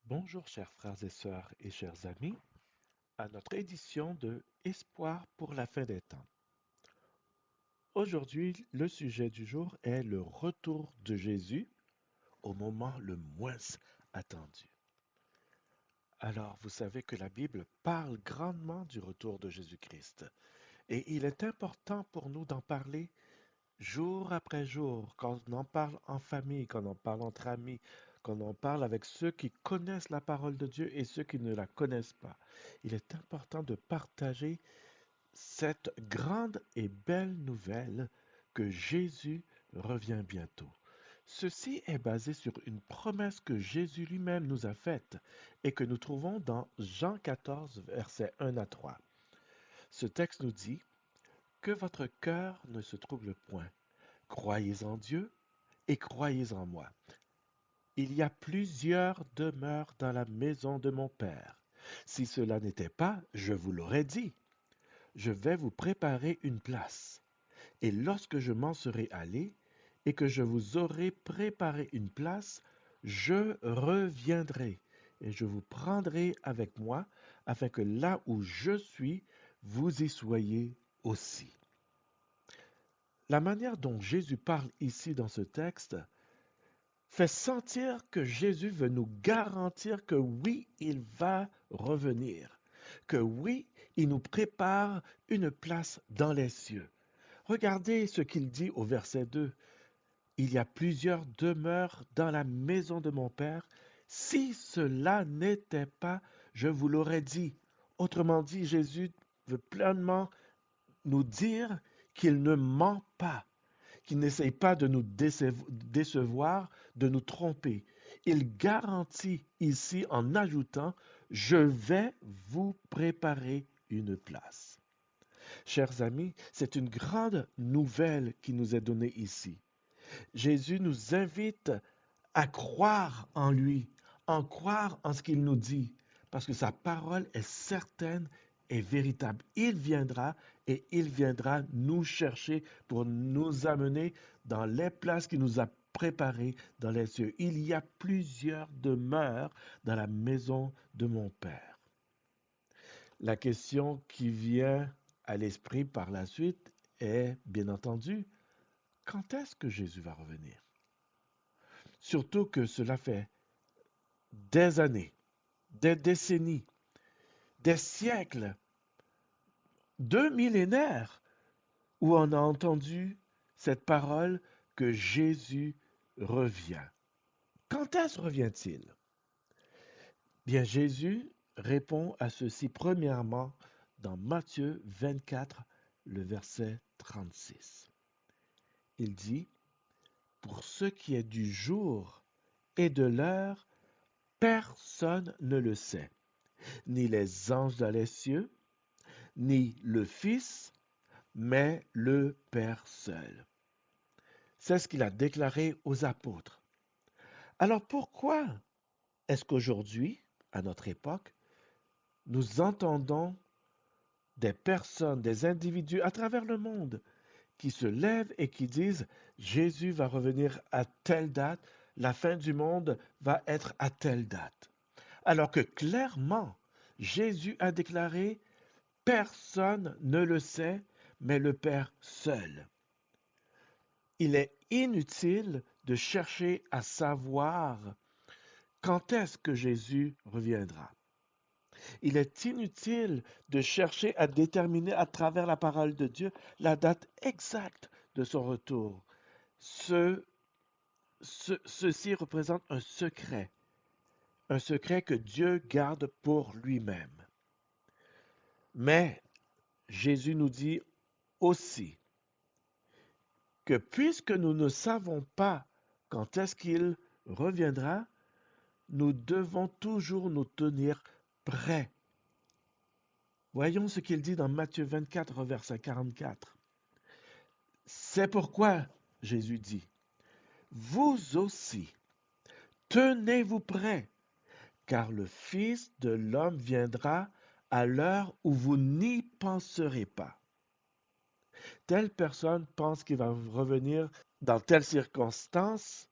Bonjour chers frères et sœurs et chers amis, à notre édition de Espoir pour la fin des temps. Aujourd'hui, le sujet du jour est le retour de Jésus au moment le moins attendu. Alors, vous savez que la Bible parle grandement du retour de Jésus-Christ et il est important pour nous d'en parler jour après jour, quand on en parle en famille, quand on en parle entre amis, quand on en parle avec ceux qui connaissent la parole de Dieu et ceux qui ne la connaissent pas. Il est important de partager cette grande et belle nouvelle que Jésus revient bientôt. Ceci est basé sur une promesse que Jésus lui-même nous a faite et que nous trouvons dans Jean 14, versets 1 à 3. Ce texte nous dit que votre cœur ne se trouble point. Croyez en Dieu et croyez en moi. Il y a plusieurs demeures dans la maison de mon Père. Si cela n'était pas, je vous l'aurais dit. Je vais vous préparer une place. Et lorsque je m'en serai allé et que je vous aurai préparé une place, je reviendrai et je vous prendrai avec moi, afin que là où je suis, vous y soyez aussi. La manière dont Jésus parle ici dans ce texte fait sentir que Jésus veut nous garantir que oui, il va revenir, que oui, il nous prépare une place dans les cieux. Regardez ce qu'il dit au verset 2. Il y a plusieurs demeures dans la maison de mon Père. Si cela n'était pas, je vous l'aurais dit. Autrement dit, Jésus veut pleinement nous dire qu'il ne ment pas, qu'il n'essaye pas de nous décevoir, de nous tromper. Il garantit ici en ajoutant, je vais vous préparer une place. Chers amis, c'est une grande nouvelle qui nous est donnée ici. Jésus nous invite à croire en lui, en croire en ce qu'il nous dit, parce que sa parole est certaine et véritable. Il viendra et il viendra nous chercher pour nous amener dans les places qu'il nous a préparées dans les cieux. Il y a plusieurs demeures dans la maison de mon Père. La question qui vient à l'esprit par la suite est, bien entendu, quand est-ce que Jésus va revenir? Surtout que cela fait des années, des décennies, des siècles, 2 millénaires où on a entendu cette parole que Jésus revient. Quand est-ce revient-il? Bien, Jésus répond à ceci premièrement dans Matthieu 24, le verset 36. Il dit, pour ce qui est du jour et de l'heure, personne ne le sait, ni les anges dans les cieux, ni le Fils, mais le Père seul. C'est ce qu'il a déclaré aux apôtres. Alors pourquoi est-ce qu'aujourd'hui, à notre époque, nous entendons des personnes, des individus à travers le monde qui se lèvent et qui disent Jésus va revenir à telle date, la fin du monde va être à telle date. Alors que clairement, Jésus a déclaré personne ne le sait, mais le Père seul. Il est inutile de chercher à savoir quand est-ce que Jésus reviendra. Il est inutile de chercher à déterminer à travers la parole de Dieu la date exacte de son retour. Ceci représente un secret que Dieu garde pour lui-même. Mais Jésus nous dit aussi que puisque nous ne savons pas quand est-ce qu'il reviendra, nous devons toujours nous tenir prêts. Voyons ce qu'il dit dans Matthieu 24, verset 44. C'est pourquoi Jésus dit, vous aussi, tenez-vous prêts, car le Fils de l'homme viendra à l'heure où vous n'y penserez pas. Telle personne pense qu'il va revenir dans telle circonstance,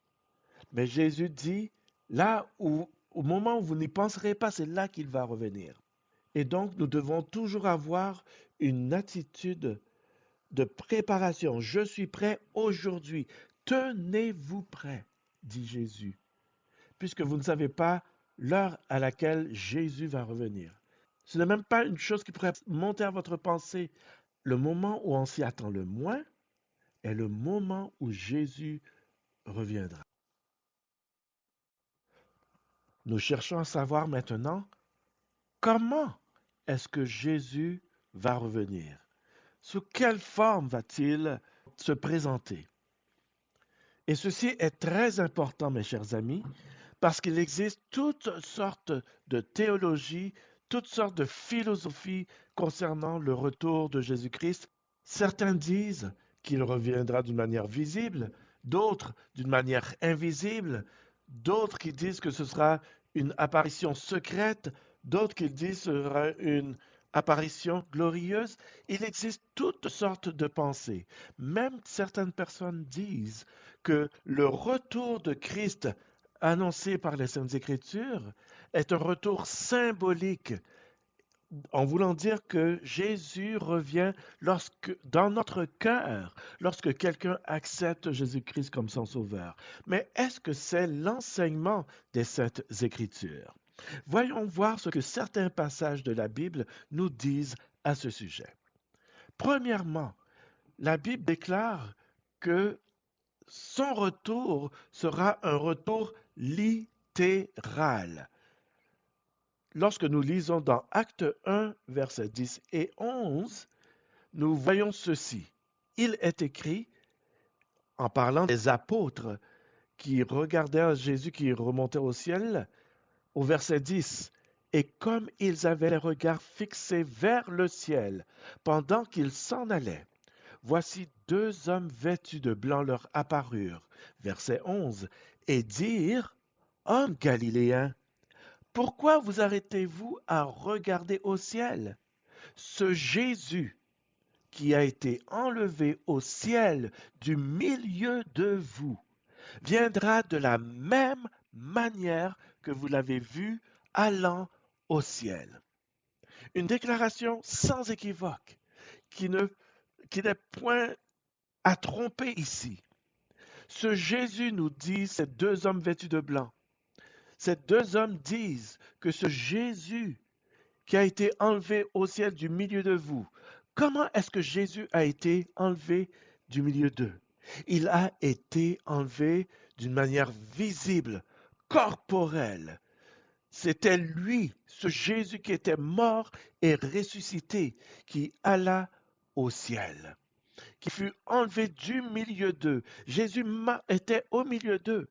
mais Jésus dit, là où Au moment où vous n'y penserez pas, c'est là qu'il va revenir. Et donc, nous devons toujours avoir une attitude de préparation. Je suis prêt aujourd'hui. Tenez-vous prêt, dit Jésus, puisque vous ne savez pas l'heure à laquelle Jésus va revenir. Ce n'est même pas une chose qui pourrait monter à votre pensée. Le moment où on s'y attend le moins est le moment où Jésus reviendra. Nous cherchons à savoir maintenant comment est-ce que Jésus va revenir. Sous quelle forme va-t-il se présenter? Et ceci est très important, mes chers amis, parce qu'il existe toutes sortes de théologies, toutes sortes de philosophies concernant le retour de Jésus-Christ. Certains disent qu'il reviendra d'une manière visible, d'autres d'une manière invisible, d'autres qui disent que ce sera une apparition secrète, d'autres qui disent que ce sera une apparition glorieuse. Il existe toutes sortes de pensées. Même certaines personnes disent que le retour de Christ annoncé par les Saintes Écritures est un retour symbolique, en voulant dire que Jésus revient dans notre cœur, lorsque quelqu'un accepte Jésus-Christ comme son sauveur. Mais est-ce que c'est l'enseignement des Saintes Écritures? Voyons voir ce que certains passages de la Bible nous disent à ce sujet. Premièrement, la Bible déclare que son retour sera un retour littéral. Lorsque nous lisons dans Acte 1, versets 10 et 11, nous voyons ceci. Il est écrit, en parlant des apôtres qui regardaient Jésus qui remontait au ciel, au verset 10, et comme ils avaient les regards fixés vers le ciel pendant qu'ils s'en allaient, voici deux hommes vêtus de blanc leur apparurent, verset 11, et dirent, Hommes galiléens, pourquoi vous arrêtez-vous à regarder au ciel? Ce Jésus qui a été enlevé au ciel du milieu de vous viendra de la même manière que vous l'avez vu allant au ciel. Une déclaration sans équivoque qui n'est point à tromper ici. Ce Jésus nous dit, ces deux hommes vêtus de blanc, ces deux hommes disent que ce Jésus qui a été enlevé au ciel du milieu de vous, comment est-ce que Jésus a été enlevé du milieu d'eux? Il a été enlevé d'une manière visible, corporelle. C'était lui, ce Jésus qui était mort et ressuscité, qui alla au ciel, qui fut enlevé du milieu d'eux. Jésus était au milieu d'eux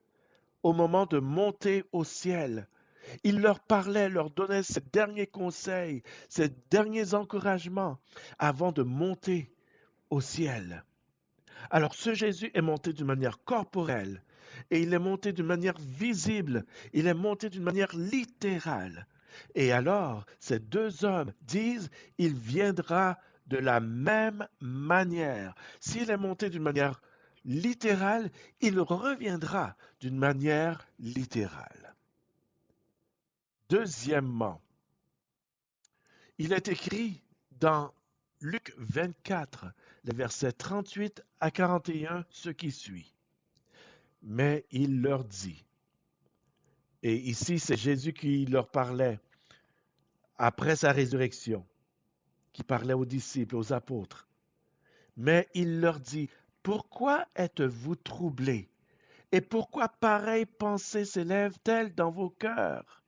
au moment de monter au ciel. Il leur parlait, leur donnait ses derniers conseils, ses derniers encouragements avant de monter au ciel. Alors ce Jésus est monté d'une manière corporelle et il est monté d'une manière visible, il est monté d'une manière littérale. Et alors ces deux hommes disent, il viendra de la même manière. S'il est monté d'une manière littérale, il reviendra d'une manière littérale. Deuxièmement, il est écrit dans Luc 24, les versets 38 à 41, ce qui suit. Mais il leur dit, et ici c'est Jésus qui leur parlait après sa résurrection, qui parlait aux disciples, aux apôtres. Mais il leur dit, pourquoi êtes-vous troublés? Et pourquoi pareille pensée s'élève-t-elle dans vos cœurs?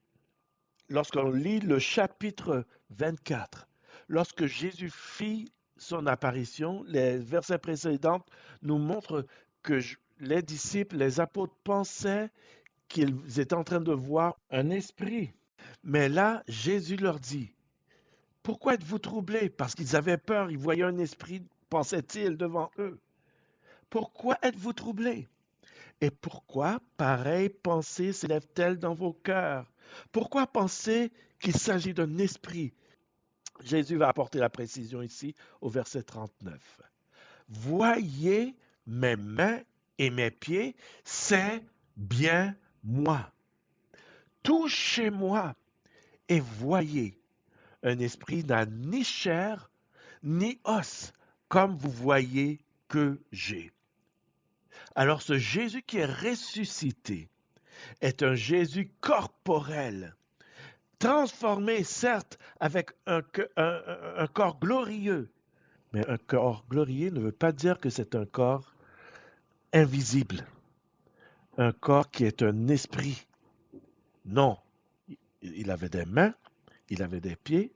Lorsqu'on lit le chapitre 24, lorsque Jésus fit son apparition, les versets précédents nous montrent que les disciples, les apôtres pensaient qu'ils étaient en train de voir un esprit. Mais là, Jésus leur dit, pourquoi êtes-vous troublés? Parce qu'ils avaient peur, ils voyaient un esprit, pensaient-ils, devant eux. Pourquoi êtes-vous troublés? Et pourquoi pareille pensée s'élève-t-elle dans vos cœurs? Pourquoi penser qu'il s'agit d'un esprit? Jésus va apporter la précision ici au verset 39. Voyez mes mains et mes pieds, c'est bien moi. touchez-moi et voyez. Un esprit n'a ni chair ni os, comme vous voyez que j'ai. Alors ce Jésus qui est ressuscité est un Jésus corporel, transformé certes avec un corps glorieux, mais un corps glorieux ne veut pas dire que c'est un corps invisible, un corps qui est un esprit. Non, il avait des mains, il avait des pieds,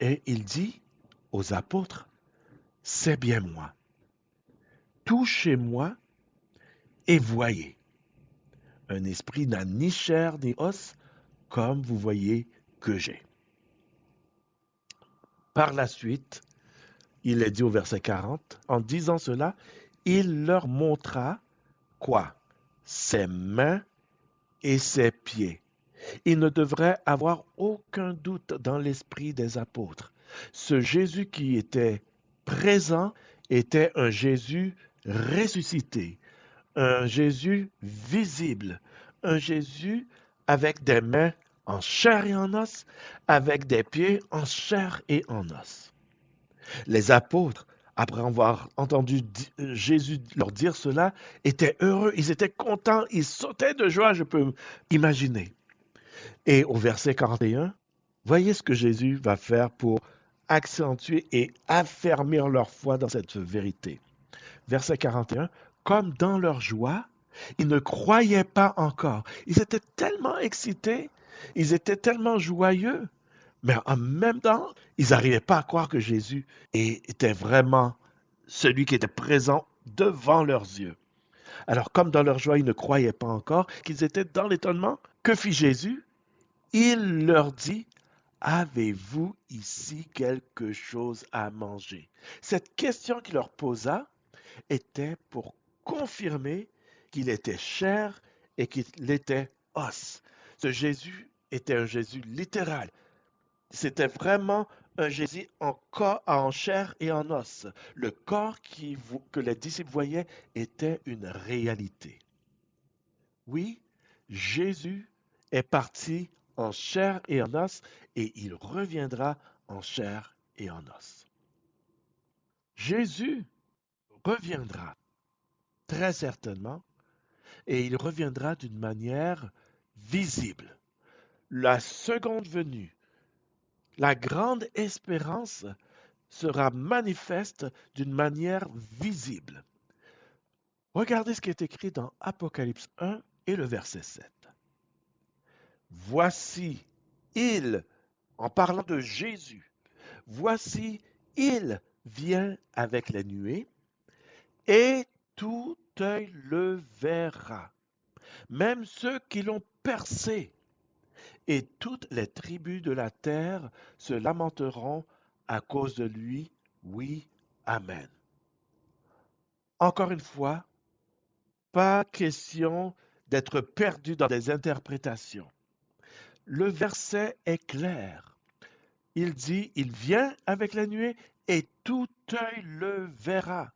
et il dit aux apôtres, c'est bien moi. Touchez-moi et voyez. Un esprit n'a ni chair ni os, comme vous voyez que j'ai. Par la suite, il est dit au verset 40, en disant cela, il leur montra quoi? Ses mains et ses pieds. Il ne devrait avoir aucun doute dans l'esprit des apôtres. Ce Jésus qui était présent était un Jésus ressuscité, un Jésus visible, un Jésus avec des mains en chair et en os, avec des pieds en chair et en os. Les apôtres, après avoir entendu Jésus leur dire cela, étaient heureux, ils étaient contents, ils sautaient de joie, je peux imaginer. Et au verset 41, voyez ce que Jésus va faire pour accentuer et affermir leur foi dans cette vérité. Verset 41, comme dans leur joie, ils ne croyaient pas encore. Ils étaient tellement excités, ils étaient tellement joyeux, mais en même temps, ils n'arrivaient pas à croire que Jésus était vraiment celui qui était présent devant leurs yeux. Alors, comme dans leur joie, ils ne croyaient pas encore, qu'ils étaient dans l'étonnement, que fit Jésus? Il leur dit, avez-vous ici quelque chose à manger? Cette question qu'il leur posa était pour confirmer qu'il était chair et qu'il était os. Ce Jésus était un Jésus littéral. C'était vraiment un Jésus en chair et en os. Le corps que les disciples voyaient était une réalité. Oui, Jésus est parti en chair et en os et il reviendra en chair et en os. Jésus reviendra très certainement et il reviendra d'une manière visible. La seconde venue, la grande espérance sera manifeste d'une manière visible. Regardez ce qui est écrit dans Apocalypse 1 et le verset 7. Voici, il, en parlant de Jésus, voici, il vient avec les nuées, et tout œil le verra, même ceux qui l'ont percé, et toutes les tribus de la terre se lamenteront à cause de lui. Oui, Amen. Encore une fois, pas question d'être perdu dans des interprétations. Le verset est clair. Il dit, il vient avec la nuée et tout œil le verra.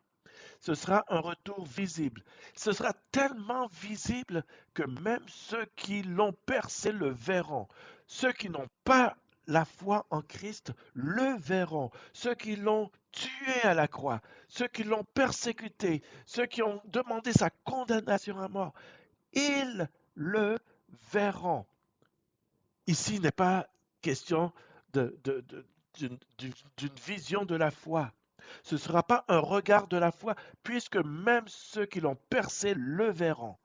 Ce sera un retour visible. Ce sera tellement visible que même ceux qui l'ont percé le verront. Ceux qui n'ont pas la foi en Christ le verront. Ceux qui l'ont tué à la croix, ceux qui l'ont persécuté, ceux qui ont demandé sa condamnation à mort, ils le verront. Ici n'est pas question d'une vision de la foi. Ce ne sera pas un regard de la foi, puisque même ceux qui l'ont percé le verront.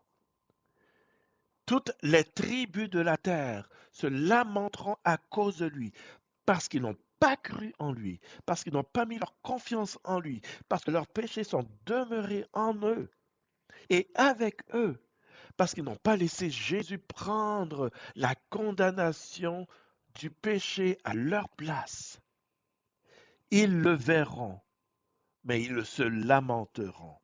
Toutes les tribus de la terre se lamenteront à cause de lui, parce qu'ils n'ont pas cru en lui, parce qu'ils n'ont pas mis leur confiance en lui, parce que leurs péchés sont demeurés en eux et avec eux, parce qu'ils n'ont pas laissé Jésus prendre la condamnation du péché à leur place. Ils le verront, mais ils se lamenteront.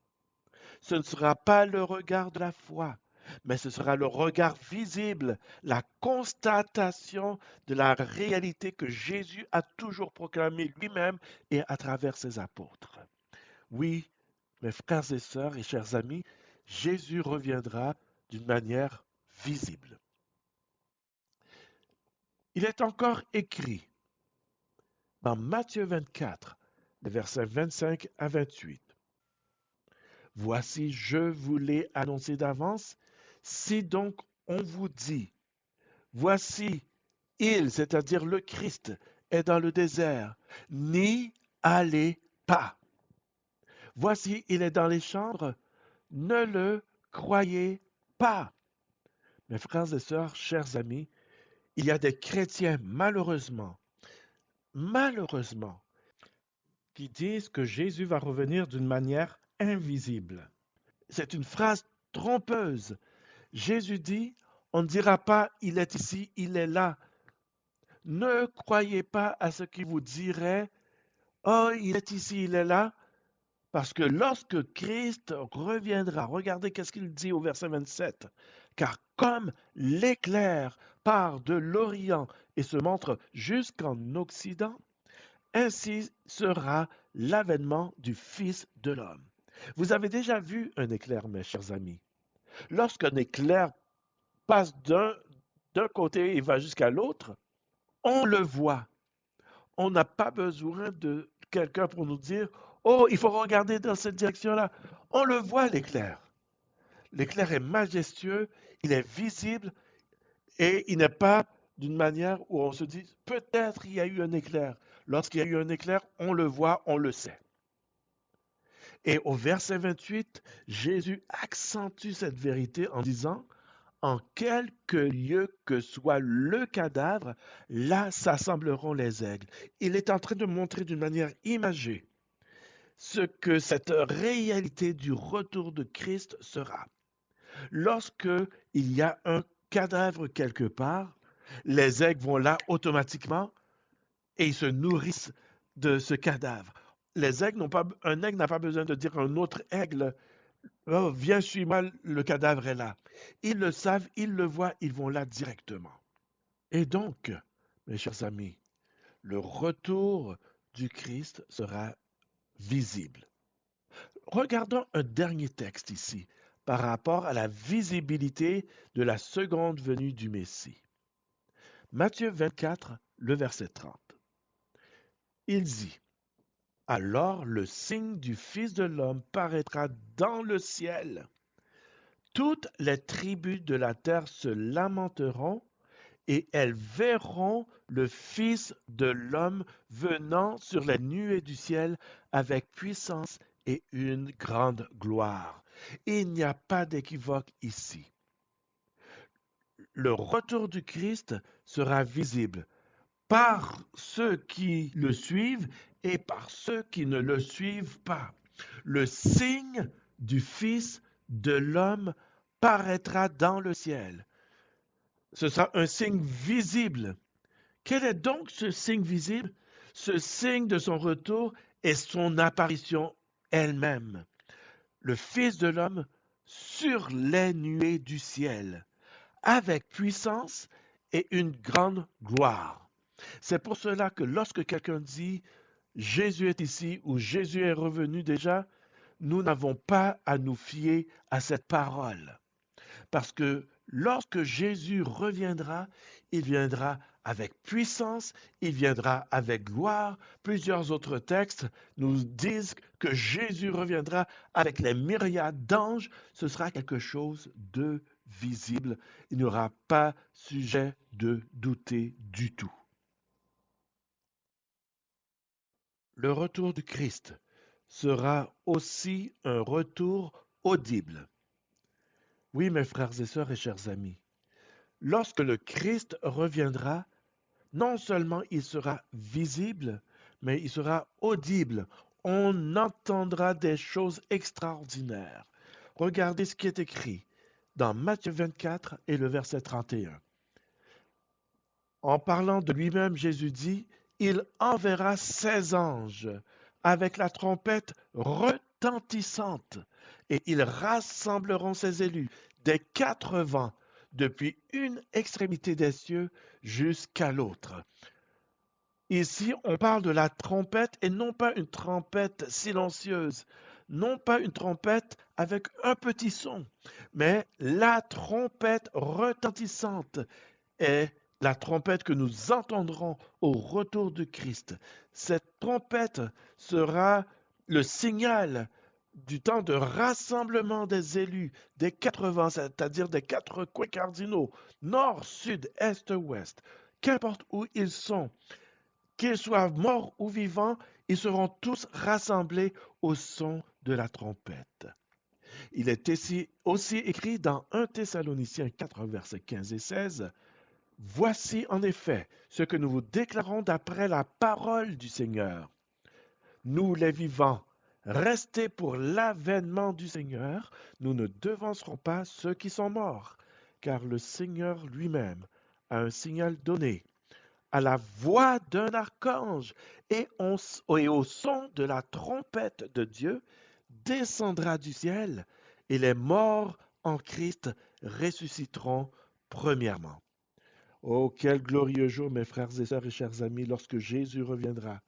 Ce ne sera pas le regard de la foi, mais ce sera le regard visible, la constatation de la réalité que Jésus a toujours proclamée lui-même et à travers ses apôtres. Oui, mes frères et sœurs et chers amis, Jésus reviendra d'une manière visible. Il est encore écrit dans Matthieu 24, les versets 25 à 28. Voici, je vous l'ai annoncé d'avance. Si donc on vous dit, voici, il, c'est-à-dire le Christ, est dans le désert, n'y allez pas. Voici, il est dans les chambres, ne le croyez pas. Mes frères et sœurs, chers amis, il y a des chrétiens, malheureusement, qui disent que Jésus va revenir d'une manière invisible. C'est une phrase trompeuse. Jésus dit, on ne dira pas il est ici, il est là. Ne croyez pas à ce qui vous dirait, oh, il est ici, il est là, parce que lorsque Christ reviendra, regardez qu'est-ce qu'il dit au verset 27, car comme l'éclair part de l'Orient et se montre jusqu'en Occident, ainsi sera l'avènement du Fils de l'homme. Vous avez déjà vu un éclair, mes chers amis. Lorsqu'un éclair passe d'un côté et va jusqu'à l'autre, on le voit. On n'a pas besoin de quelqu'un pour nous dire, oh, il faut regarder dans cette direction-là. On le voit, l'éclair. L'éclair est majestueux, il est visible et il n'est pas d'une manière où on se dit, peut-être il y a eu un éclair. Lorsqu'il y a eu un éclair, on le voit, on le sait. Et au verset 28, Jésus accentue cette vérité en disant, en quelque lieu que soit le cadavre, là s'assembleront les aigles. Il est en train de montrer d'une manière imagée ce que cette réalité du retour de Christ sera. Lorsque il y a un cadavre quelque part, les aigles vont là automatiquement et ils se nourrissent de ce cadavre. Un aigle n'a pas besoin de dire à un autre aigle, oh, viens, suis-moi, le cadavre est là. Ils le savent, ils le voient, ils vont là directement. Et donc, mes chers amis, le retour du Christ sera visible. Regardons un dernier texte ici par rapport à la visibilité de la seconde venue du Messie. Matthieu 24, le verset 30. Il dit, alors le signe du Fils de l'homme paraîtra dans le ciel. Toutes les tribus de la terre se lamenteront et elles verront le Fils de l'homme venant sur les nuées du ciel avec puissance et une grande gloire. Il n'y a pas d'équivoque ici. Le retour du Christ sera visible par ceux qui le suivent et par ceux qui ne le suivent pas. Le signe du Fils de l'homme paraîtra dans le ciel. Ce sera un signe visible. Quel est donc ce signe visible? Ce signe de son retour est son apparition elle-même. Le Fils de l'homme sur les nuées du ciel, avec puissance et une grande gloire. C'est pour cela que lorsque quelqu'un dit Jésus est ici ou Jésus est revenu déjà, nous n'avons pas à nous fier à cette parole. Parce que lorsque Jésus reviendra, il viendra avec puissance, il viendra avec gloire. Plusieurs autres textes nous disent que Jésus reviendra avec les myriades d'anges. Ce sera quelque chose de visible. Il n'y aura pas sujet de douter du tout. Le retour du Christ sera aussi un retour audible. Oui, mes frères et sœurs et chers amis, lorsque le Christ reviendra, non seulement il sera visible, mais il sera audible. On entendra des choses extraordinaires. Regardez ce qui est écrit dans Matthieu 24 et le verset 31. En parlant de lui-même, Jésus dit, il enverra ses anges avec la trompette retentissante et ils rassembleront ses élus des quatre vents depuis une extrémité des cieux jusqu'à l'autre. Ici, on parle de la trompette et non pas une trompette silencieuse, non pas une trompette avec un petit son, mais la trompette retentissante est la trompette que nous entendrons au retour de Christ. Cette trompette sera le signal du temps de rassemblement des élus des 80, c'est-à-dire des 4 coins cardinaux, nord, sud, est, ouest. Qu'importe où ils sont, qu'ils soient morts ou vivants, ils seront tous rassemblés au son de la trompette. Il est aussi écrit dans 1 Thessaloniciens 4, versets 15 et 16, « Voici en effet ce que nous vous déclarons d'après la parole du Seigneur. Nous les vivants, restés pour l'avènement du Seigneur, nous ne devancerons pas ceux qui sont morts, car le Seigneur lui-même a un signal donné, à la voix d'un archange et au son de la trompette de Dieu, descendra du ciel, et les morts en Christ ressusciteront premièrement. » Oh, quel glorieux jour, mes frères et sœurs et chers amis, lorsque Jésus reviendra.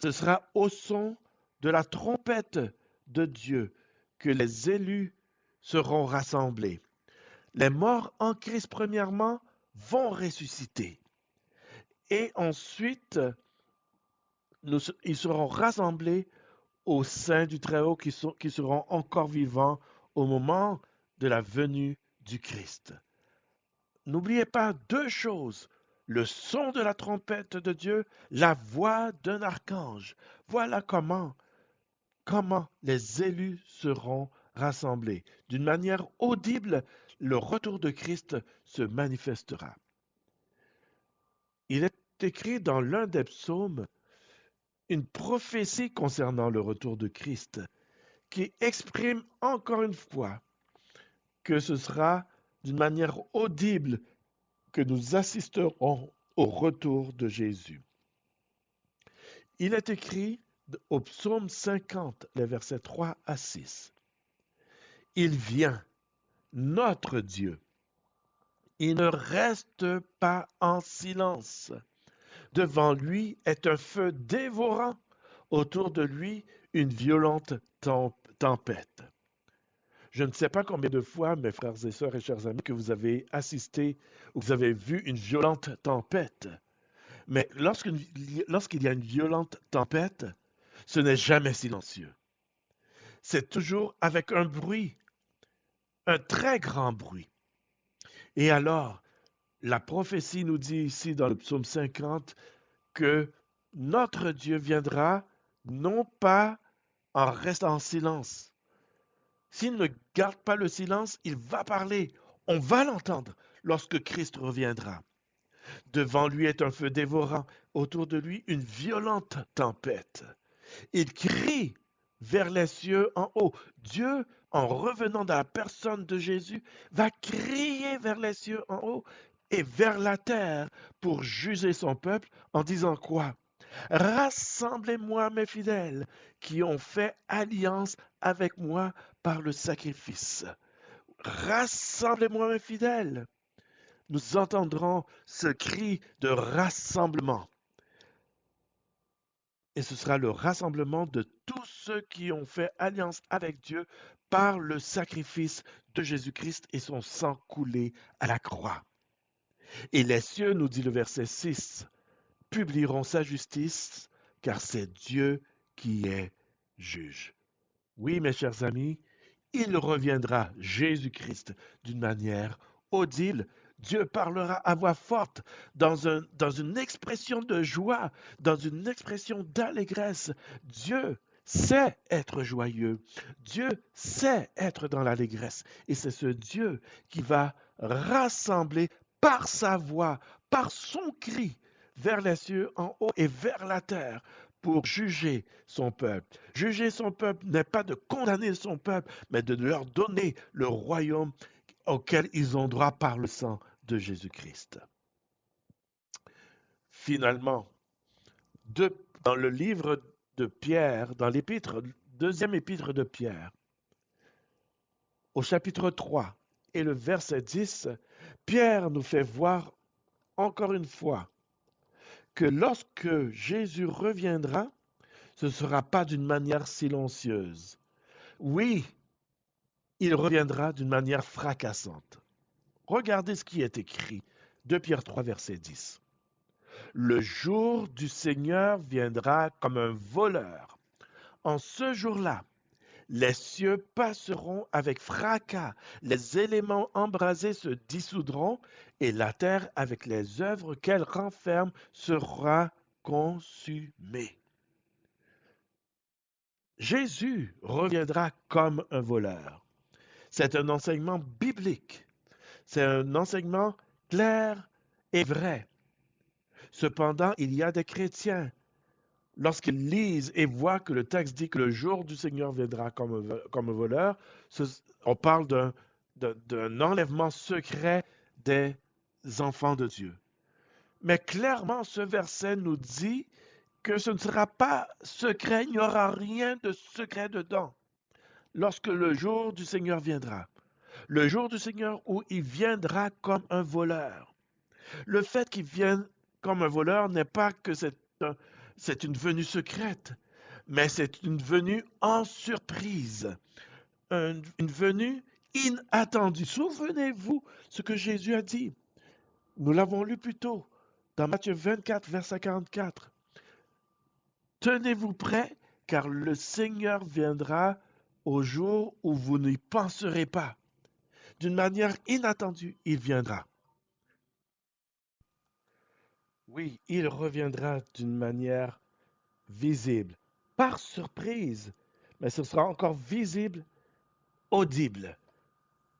Ce sera au son de la trompette de Dieu que les élus seront rassemblés. Les morts en Christ, premièrement, vont ressusciter. Et ensuite, ils seront rassemblés au sein du Très-Haut qui seront encore vivants au moment de la venue du Christ. N'oubliez pas 2 choses, le son de la trompette de Dieu, la voix d'un archange. Voilà comment les élus seront rassemblés. D'une manière audible, le retour de Christ se manifestera. Il est écrit dans l'un des psaumes une prophétie concernant le retour de Christ qui exprime encore une fois que ce sera d'une manière audible que nous assisterons au retour de Jésus. Il est écrit au psaume 50, les versets 3 à 6. Il vient, notre Dieu. Il ne reste pas en silence. Devant lui est un feu dévorant. Autour de lui, une violente tempête. Je ne sais pas combien de fois, mes frères et sœurs et chers amis, que vous avez assisté ou que vous avez vu une violente tempête. Mais lorsqu'il y a une violente tempête, ce n'est jamais silencieux. C'est toujours avec un bruit, un très grand bruit. Et alors, la prophétie nous dit ici dans le psaume 50 que notre Dieu viendra non pas en restant en silence. S'il ne garde pas le silence, il va parler. On va l'entendre lorsque Christ reviendra. Devant lui est un feu dévorant, autour de lui une violente tempête. Il crie vers les cieux en haut. Dieu, en revenant dans la personne de Jésus, va crier vers les cieux en haut et vers la terre pour juger son peuple en disant quoi? Rassemblez-moi mes fidèles qui ont fait alliance avec moi par le sacrifice. Rassemblez-moi mes fidèles. Nous entendrons ce cri de rassemblement. Et ce sera le rassemblement de tous ceux qui ont fait alliance avec Dieu par le sacrifice de Jésus-Christ et son sang coulé à la croix. Et les cieux, nous dit le verset 6, publieront sa justice, car c'est Dieu qui est juge. Oui, mes chers amis, il reviendra, Jésus-Christ, d'une manière audible. Dieu parlera à voix forte, dans une expression de joie, dans une expression d'allégresse. Dieu sait être joyeux. Dieu sait être dans l'allégresse. Et c'est ce Dieu qui va rassembler par sa voix, par son cri, vers les cieux en haut et vers la terre, pour juger son peuple. Juger son peuple n'est pas de condamner son peuple, mais de leur donner le royaume auquel ils ont droit par le sang de Jésus-Christ. Finalement, dans le livre de Pierre, dans deuxième épître de Pierre, au chapitre 3 et le verset 10, Pierre nous fait voir encore une fois que lorsque Jésus reviendra, ce ne sera pas d'une manière silencieuse. Oui, il reviendra d'une manière fracassante. Regardez ce qui est écrit. 2 Pierre 3, verset 10. Le jour du Seigneur viendra comme un voleur. En ce jour-là, les cieux passeront avec fracas, les éléments embrasés se dissoudront, et la terre, avec les œuvres qu'elle renferme, sera consumée. Jésus reviendra comme un voleur. C'est un enseignement biblique. C'est un enseignement clair et vrai. Cependant, il y a des chrétiens, lorsqu'ils lisent et voient que le texte dit que le jour du Seigneur viendra comme un voleur, on parle d'un enlèvement secret des enfants de Dieu. Mais clairement, ce verset nous dit que ce ne sera pas secret, il n'y aura rien de secret dedans lorsque le jour du Seigneur viendra. Le jour du Seigneur où il viendra comme un voleur. Le fait qu'il vienne comme un voleur n'est pas que c'est une venue secrète, mais c'est une venue en surprise, une venue inattendue. Souvenez-vous ce que Jésus a dit. Nous l'avons lu plus tôt dans Matthieu 24, verset 44. Tenez-vous prêts, car le Seigneur viendra au jour où vous n'y penserez pas. D'une manière inattendue, il viendra. Oui, il reviendra d'une manière visible, par surprise, mais ce sera encore visible, audible,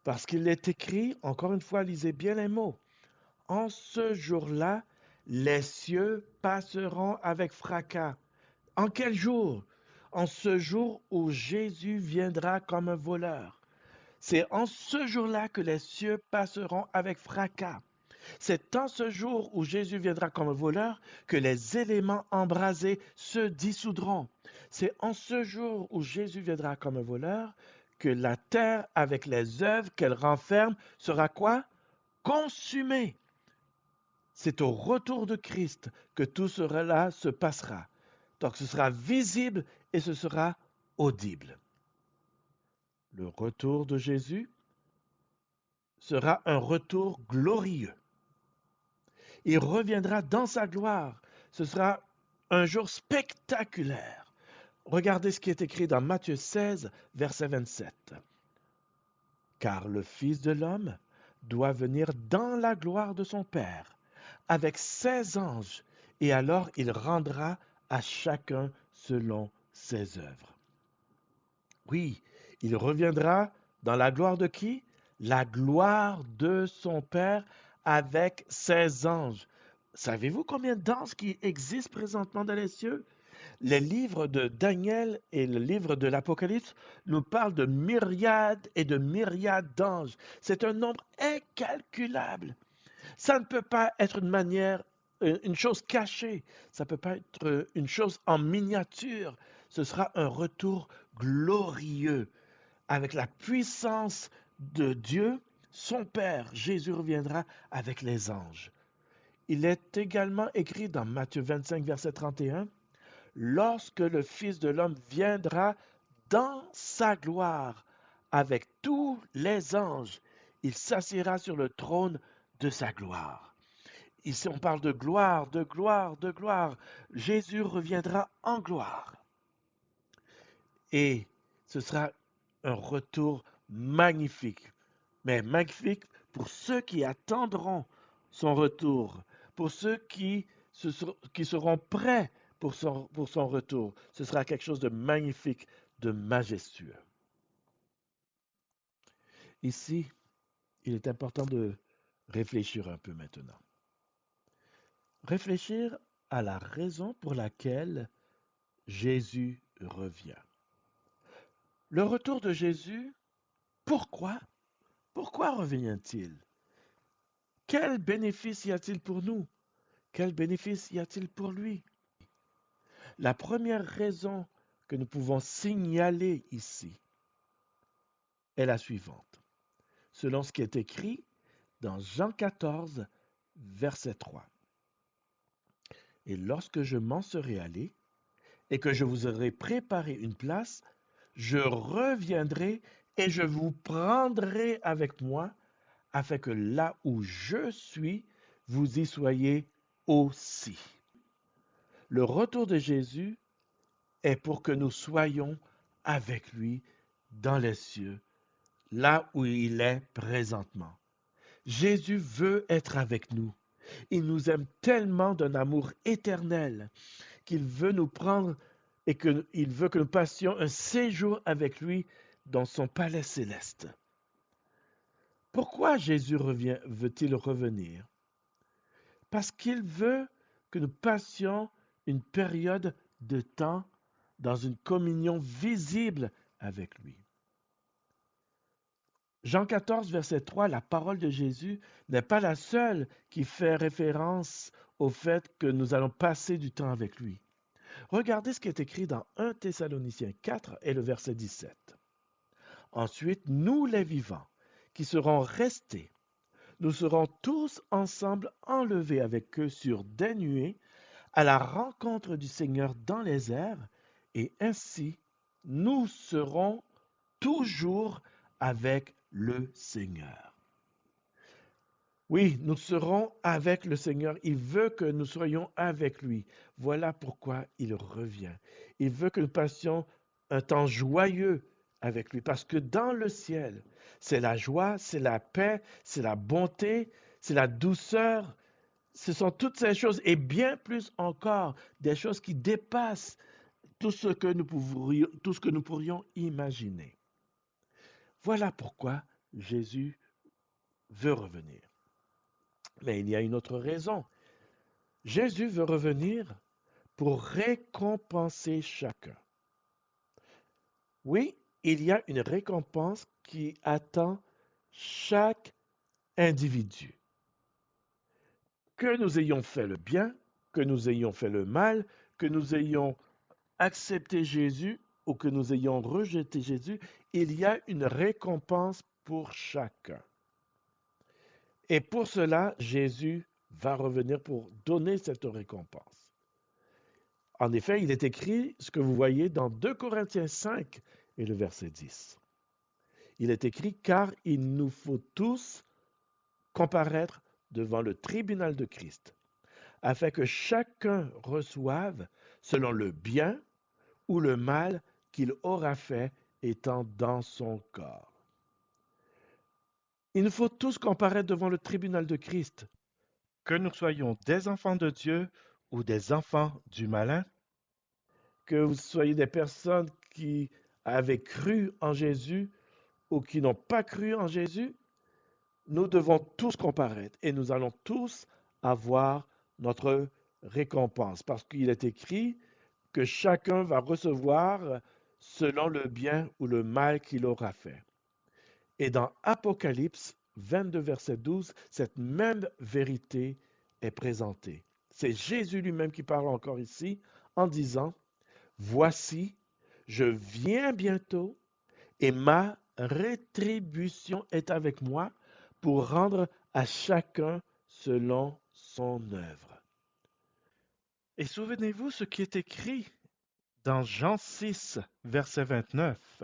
parce qu'il est écrit, encore une fois, lisez bien les mots, en ce jour-là, les cieux passeront avec fracas. En quel jour? En ce jour où Jésus viendra comme un voleur. C'est en ce jour-là que les cieux passeront avec fracas. C'est en ce jour où Jésus viendra comme un voleur que les éléments embrasés se dissoudront. C'est en ce jour où Jésus viendra comme un voleur que la terre, avec les œuvres qu'elle renferme, sera quoi? Consumée. C'est au retour de Christ que tout cela se passera. Donc ce sera visible et ce sera audible. Le retour de Jésus sera un retour glorieux. Il reviendra dans sa gloire. Ce sera un jour spectaculaire. Regardez ce qui est écrit dans Matthieu 16, verset 27. Car le Fils de l'homme doit venir dans la gloire de son Père, avec ses anges, et alors il rendra à chacun selon ses œuvres. Oui, il reviendra dans la gloire de qui? La gloire de son Père avec ses anges. Savez-vous combien d'anges qui existent présentement dans les cieux? Les livres de Daniel et le livre de l'Apocalypse nous parlent de myriades et de myriades d'anges. C'est un nombre incalculable. Ça ne peut pas être une chose cachée. Ça ne peut pas être une chose en miniature. Ce sera un retour glorieux avec la puissance de Dieu, son Père. Jésus reviendra avec les anges. Il est également écrit dans Matthieu 25, verset 31, lorsque le Fils de l'homme viendra dans sa gloire avec tous les anges, il s'assiera sur le trône de sa gloire. Ici, on parle de gloire, de gloire, de gloire. Jésus reviendra en gloire. Et ce sera un retour magnifique, mais magnifique pour ceux qui attendront son retour, pour ceux qui seront prêts pour son retour. Ce sera quelque chose de magnifique, de majestueux. Ici, il est important de réfléchir un peu maintenant. Réfléchir à la raison pour laquelle Jésus revient. Le retour de Jésus, pourquoi? Pourquoi revient-il? Quel bénéfice y a-t-il pour nous? Quel bénéfice y a-t-il pour lui? La première raison que nous pouvons signaler ici est la suivante. Selon ce qui est écrit dans Jean 14, verset 3. Et lorsque je m'en serai allé et que je vous aurai préparé une place, je reviendrai et je vous prendrai avec moi afin que là où je suis, vous y soyez aussi. Le retour de Jésus est pour que nous soyons avec lui dans les cieux, là où il est présentement. Jésus veut être avec nous. Il nous aime tellement d'un amour éternel qu'il veut nous prendre et qu'il veut que nous passions un séjour avec lui dans son palais céleste. Pourquoi Jésus veut-il revenir? Parce qu'il veut que nous passions une période de temps dans une communion visible avec lui. Jean 14, verset 3, la parole de Jésus n'est pas la seule qui fait référence au fait que nous allons passer du temps avec lui. Regardez ce qui est écrit dans 1 Thessaloniciens 4 et le verset 17. Ensuite, nous les vivants, qui serons restés, nous serons tous ensemble enlevés avec eux sur des nuées à la rencontre du Seigneur dans les airs, et ainsi nous serons toujours avec le Seigneur. Oui, nous serons avec le Seigneur. Il veut que nous soyons avec lui. Voilà pourquoi il revient. Il veut que nous passions un temps joyeux avec lui, parce que dans le ciel, c'est la joie, c'est la paix, c'est la bonté, c'est la douceur. Ce sont toutes ces choses et bien plus encore, des choses qui dépassent tout ce que nous pourrions imaginer. Voilà pourquoi Jésus veut revenir. Mais il y a une autre raison. Jésus veut revenir pour récompenser chacun. Oui, il y a une récompense qui attend chaque individu. Que nous ayons fait le bien, que nous ayons fait le mal, que nous ayons accepté Jésus ou que nous ayons rejeté Jésus, il y a une récompense pour chacun. Et pour cela, Jésus va revenir pour donner cette récompense. En effet, il est écrit ce que vous voyez dans 2 Corinthiens 5 et le verset 10. Il est écrit, car il nous faut tous comparaître devant le tribunal de Christ, afin que chacun reçoive selon le bien ou le mal qu'il aura fait étant dans son corps. Il nous faut tous comparaître devant le tribunal de Christ, que nous soyons des enfants de Dieu ou des enfants du malin, que vous soyez des personnes qui avaient cru en Jésus ou qui n'ont pas cru en Jésus, nous devons tous comparaître et nous allons tous avoir notre récompense parce qu'il est écrit que chacun va recevoir selon le bien ou le mal qu'il aura fait. Et dans Apocalypse 22, verset 12, cette même vérité est présentée. C'est Jésus lui-même qui parle encore ici en disant, voici, je viens bientôt et ma rétribution est avec moi pour rendre à chacun selon son œuvre. Et souvenez-vous ce qui est écrit dans Jean 6, verset 29.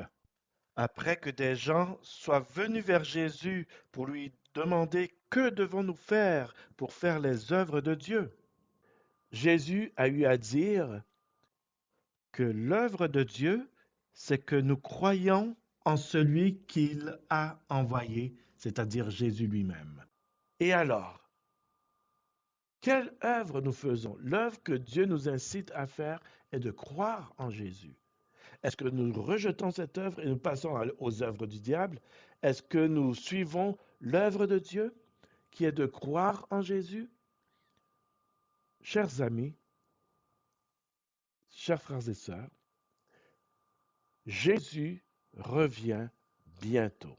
Après que des gens soient venus vers Jésus pour lui demander que devons-nous faire pour faire les œuvres de Dieu, Jésus a eu à dire que l'œuvre de Dieu, c'est que nous croyons en celui qu'il a envoyé, c'est-à-dire Jésus lui-même. Et alors, quelle œuvre nous faisons? L'œuvre que Dieu nous incite à faire est de croire en Jésus. Est-ce que nous rejetons cette œuvre et nous passons aux œuvres du diable? Est-ce que nous suivons l'œuvre de Dieu qui est de croire en Jésus? Chers amis, chers frères et sœurs, Jésus revient bientôt.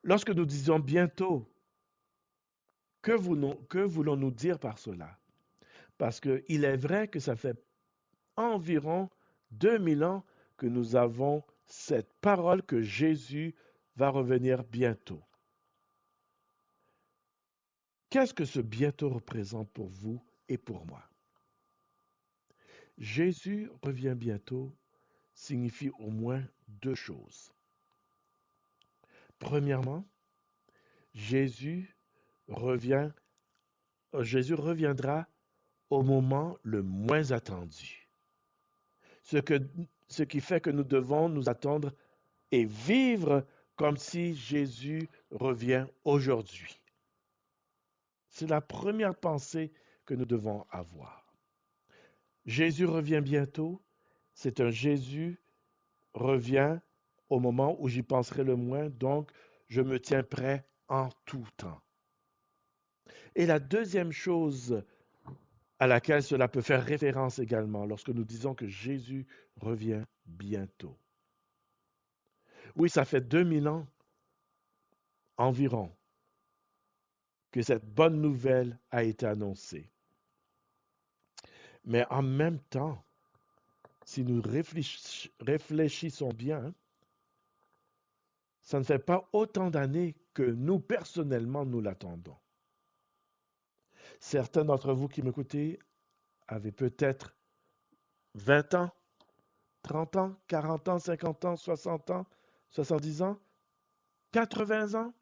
Lorsque nous disons bientôt, que voulons-nous dire par cela? Parce qu'il est vrai que ça fait environ 2000 ans que nous avons cette parole que Jésus va revenir bientôt. Qu'est-ce que ce bientôt représente pour vous et pour moi? Jésus revient bientôt signifie au moins deux choses. Premièrement, Jésus revient, Jésus reviendra au moment le moins attendu. Ce qui fait que nous devons nous attendre et vivre comme si Jésus revient aujourd'hui. C'est la première pensée que nous devons avoir. Jésus revient bientôt. C'est un Jésus revient au moment où j'y penserai le moins, donc je me tiens prêt en tout temps. Et la deuxième chose à laquelle cela peut faire référence également lorsque nous disons que Jésus revient bientôt. Oui, ça fait 2000 ans environ que cette bonne nouvelle a été annoncée. Mais en même temps, si nous réfléchissons bien, ça ne fait pas autant d'années que nous, personnellement, nous l'attendons. Certains d'entre vous qui m'écoutez avaient peut-être 20 ans, 30 ans, 40 ans, 50 ans, 60 ans, 70 ans, 80 ans.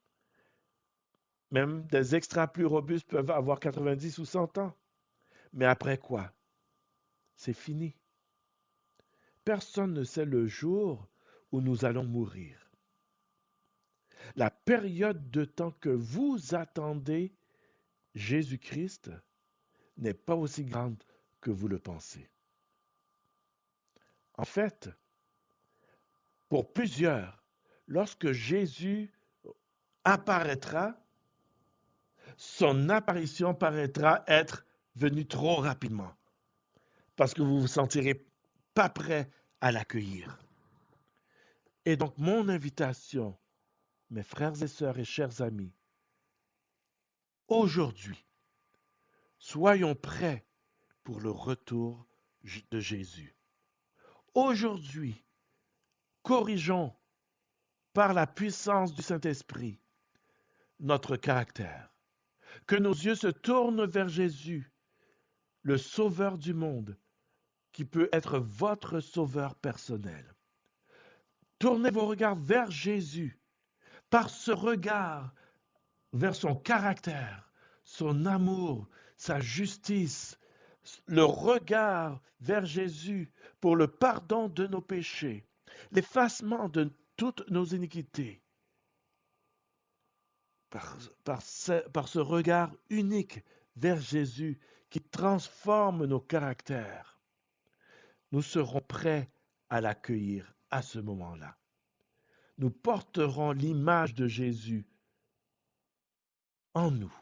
Même des extras plus robustes peuvent avoir 90 ou 100 ans. Mais après quoi? C'est fini. Personne ne sait le jour où nous allons mourir. La période de temps que vous attendez Jésus-Christ n'est pas aussi grande que vous le pensez. En fait, pour plusieurs, lorsque Jésus apparaîtra, son apparition paraîtra être venue trop rapidement parce que vous vous sentirez pas prêt à l'accueillir. Et donc, mon invitation, mes frères et sœurs et chers amis, aujourd'hui, soyons prêts pour le retour de Jésus. Aujourd'hui, corrigeons par la puissance du Saint-Esprit notre caractère. Que nos yeux se tournent vers Jésus, le Sauveur du monde, qui peut être votre Sauveur personnel. Tournez vos regards vers Jésus, par ce regard, vers son caractère, son amour, sa justice, le regard vers Jésus pour le pardon de nos péchés, l'effacement de toutes nos iniquités. Par ce regard unique vers Jésus qui transforme nos caractères, nous serons prêts à l'accueillir à ce moment-là. Nous porterons l'image de Jésus en nous.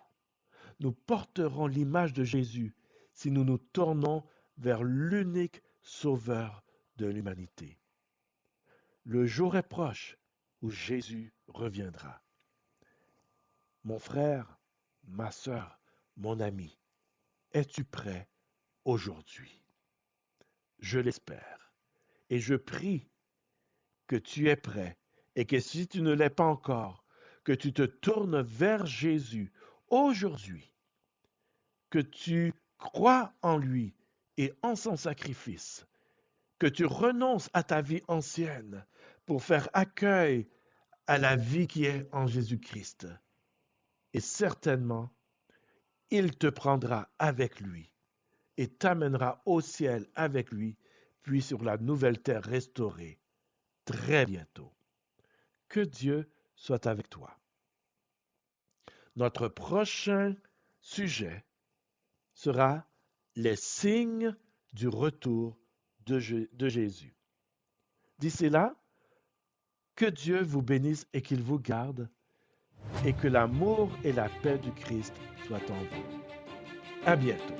Nous porterons l'image de Jésus si nous nous tournons vers l'unique Sauveur de l'humanité. Le jour est proche où Jésus reviendra. Mon frère, ma sœur, mon ami, es-tu prêt aujourd'hui? Je l'espère. Et je prie que tu es prêt et que si tu ne l'es pas encore, que tu te tournes vers Jésus aujourd'hui, que tu crois en lui et en son sacrifice, que tu renonces à ta vie ancienne pour faire accueil à la vie qui est en Jésus-Christ. Et certainement, il te prendra avec lui et t'amènera au ciel avec lui, puis sur la nouvelle terre restaurée, très bientôt. Que Dieu soit avec toi. Notre prochain sujet sera les signes du retour de Jésus. D'ici là, que Dieu vous bénisse et qu'il vous garde, et que l'amour et la paix du Christ soient en vous. À bientôt.